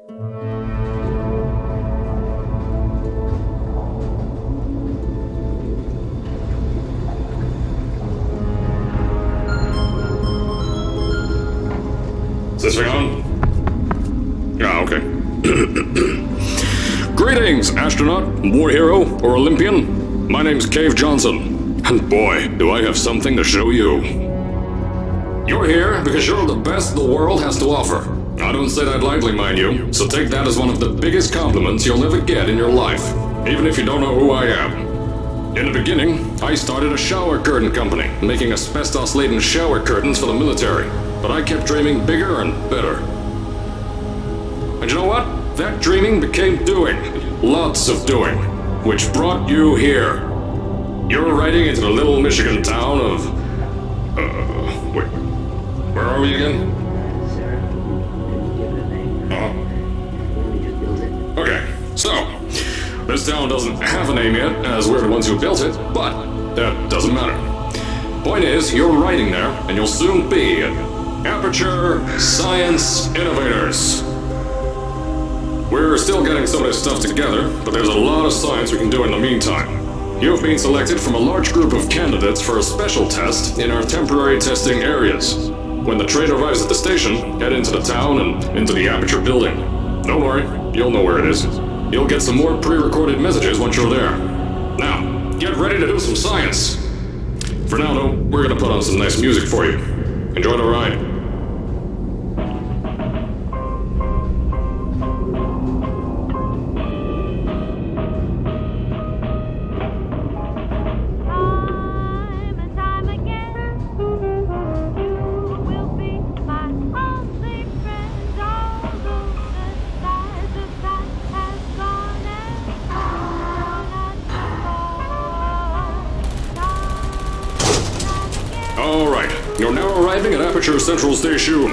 Is this thing on? Ah, okay. Greetings, astronaut, war hero, or Olympian. My name's Cave Johnson, and boy, do I have something to show you. You're here because you're the best the world has to offer. I don't say that lightly, mind you, so take that as one of the biggest compliments you'll ever get in your life, even if you don't know who I am. In the beginning, I started a shower curtain company, making asbestos-laden shower curtains for the military, but I kept dreaming bigger and better. And you know what? That dreaming became doing. Lots of doing. Which brought you here. You're riding into the little Michigan town of... wait. Where are we again? Okay, so... this town doesn't have a name yet, as we're the ones who built it, but that doesn't matter. Point is, you're riding there, and you'll soon be at Aperture Science Innovators. We're still getting some of this stuff together, but there's a lot of science we can do in the meantime. You've been selected from a large group of candidates for a special test in our temporary testing areas. When the train arrives at the station, head into the town and into the Aperture building. Don't worry, you'll know where it is. You'll get some more pre-recorded messages once you're there. Now, get ready to do some science. For now, though, we're gonna put on some nice music for you. Enjoy the ride. Alright, you're now arriving at Aperture Central Station.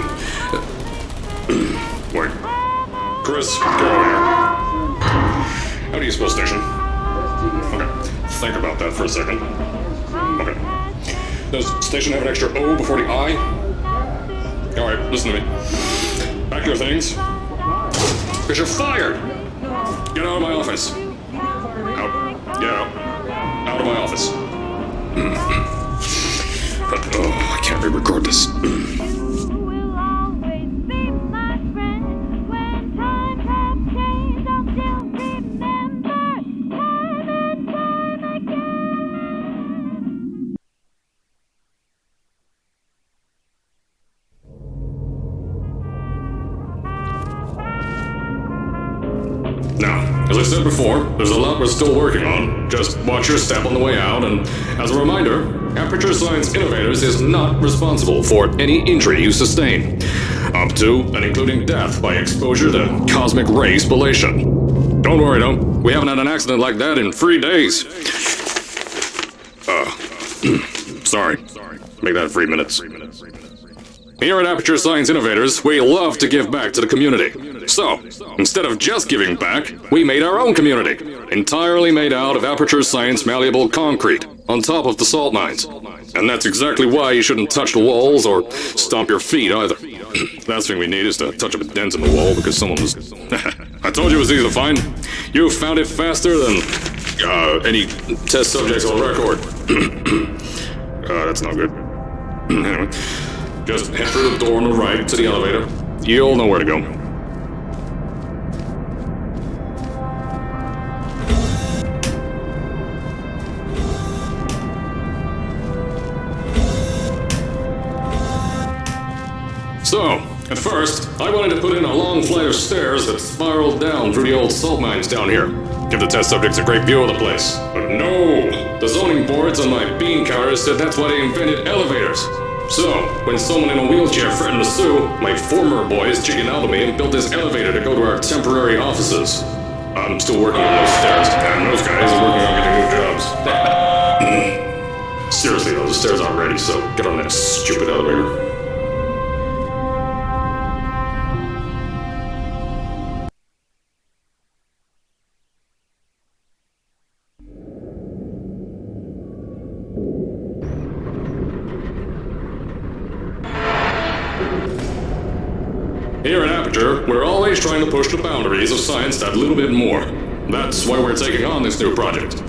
Wait. Chris, get over here. How do you spell station? Okay, think about that for a second. Okay. Does station have an extra O before the I? Alright, listen to me. Pack your things. Because you're fired! Get out of my office. Out. Get out. Out of my office. I can't re-record this. Now, as I said before, there's a lot we're still working on. Just watch your step on the way out, and as a reminder, Aperture Science Innovators is not responsible for any injury you sustain, up to and including death by exposure to cosmic ray spallation. Don't worry though, we haven't had an accident like that in 3 days. Sorry. Make that 3 minutes. Here at Aperture Science Innovators, we love to give back to the community. So, instead of just giving back, we made our own community, entirely made out of Aperture Science malleable concrete, on top of the salt mines. And that's exactly why you shouldn't touch the walls or stomp your feet either. Last thing we need is to touch up a dent in the wall because someone was... I told you it was easy to find. You found it faster than any test subjects on record. That's not good. Anyway, just head through the door on the right to the elevator. You'll know where to go. So, at first, I wanted to put in a long flight of stairs that spiraled down through the old salt mines down here. Give the test subjects a great view of the place. But no! The zoning boards on my bean counters said that's why they invented elevators. So, when someone in a wheelchair threatened to sue, my former boys chickened out of me and built this elevator to go to our temporary offices. I'm still working on those stairs, and those guys are working on getting new jobs. Seriously though, the stairs aren't ready, so get on that stupid elevator. Here at Aperture, here, we're always trying to push the boundaries of science that little bit more. That's why we're taking on this new project.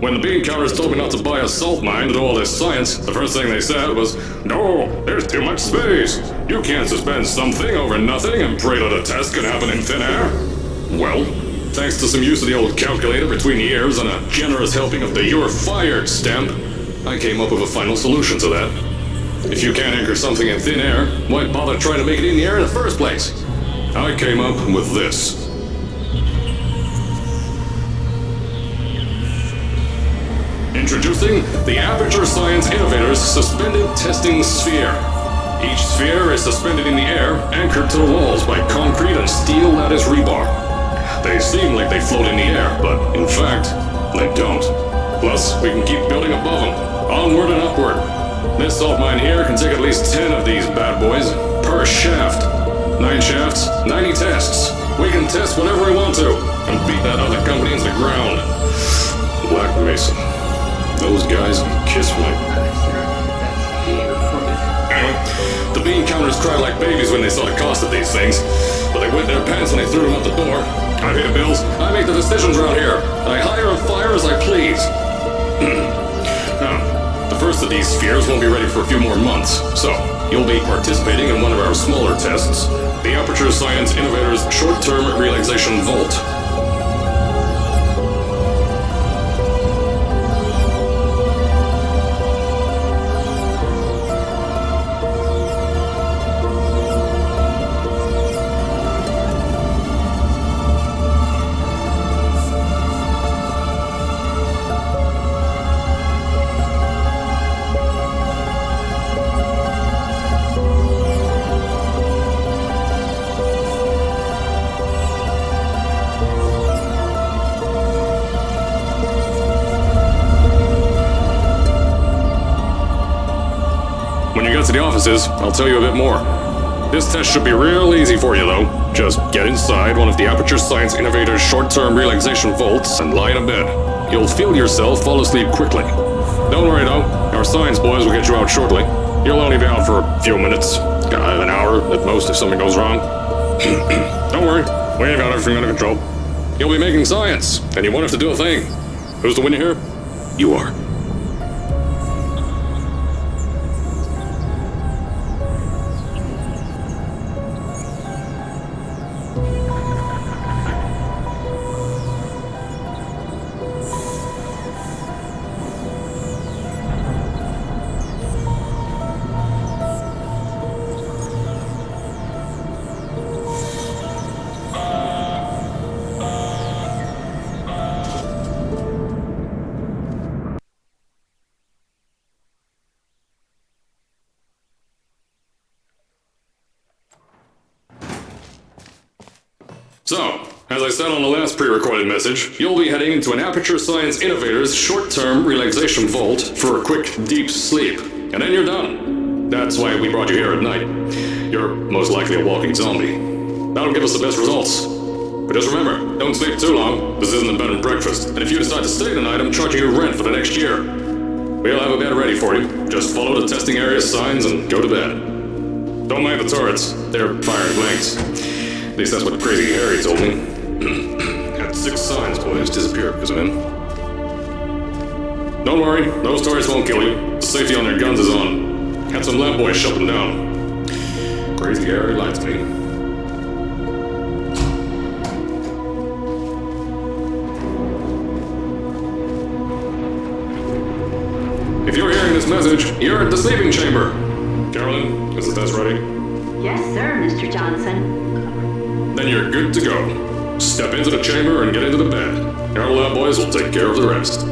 When the bean counters told me not to buy a salt mine to do all this science, the first thing they said was, "No, there's too much space. You can't suspend something over nothing and pray that a test can happen in thin air." Well, thanks to some use of the old calculator between the ears and a generous helping of the "you're fired" stamp, I came up with a final solution to that. If you can't anchor something in thin air, why bother trying to make it in the air in the first place? I came up with this. Introducing the Aperture Science Innovators Suspended Testing Sphere. Each sphere is suspended in the air, anchored to the walls by concrete and steel lattice rebar. They seem like they float in the air, but in fact, they don't. Plus, we can keep building above them, onward and upward. This salt mine here can take at least 10 of these bad boys per shaft. 9 shafts, 90 tests. We can test whatever we want to, and beat that other company into the ground. Black Mesa. Those guys kiss my... Anyway, the bean counters cried like babies when they saw the cost of these things, but they wet their pants when they threw them out the door. I pay the bills, I make the decisions around here, and I hire and fire as I please. Now, the first of these spheres won't be ready for a few more months, so you'll be participating in one of our smaller tests, the Aperture Science Innovators Short-Term Relaxation Vault. To the offices, I'll tell you a bit more. This test should be real easy for you, though. Just get inside one of the Aperture Science Innovators short-term relaxation vaults and lie in a bed. You'll feel yourself fall asleep quickly. Don't worry, though. Our science boys will get you out shortly. You'll only be out for a few minutes. An hour at most if something goes wrong. Don't worry. We've got everything under control. You'll be making science, and you won't have to do a thing. Who's the winner here? You are. So, as I said on the last pre-recorded message, you'll be heading into an Aperture Science Innovators short-term relaxation vault for a quick, deep sleep. And then you're done. That's why we brought you here at night. You're most likely a walking zombie. That'll give us the best results. But just remember, don't sleep too long. This isn't a bed and breakfast. And if you decide to stay tonight, I'm charging you rent for the next year. We'll have a bed ready for you. Just follow the testing area signs and go to bed. Don't mind the turrets. They're firing blanks. At least that's what Crazy Harry told me. Had 6 science boys disappear because of him. Don't worry, those turrets won't kill you. The safety on their guns is on. Had some lab boys shut them down. Crazy Harry lied to me. If you're hearing this message, you're at the sleeping chamber. Carolyn, is the test ready? Yes, sir, Mr. Johnson. Then you're good to go. Step into the chamber and get into the bed. Our lab boys will take care of the rest.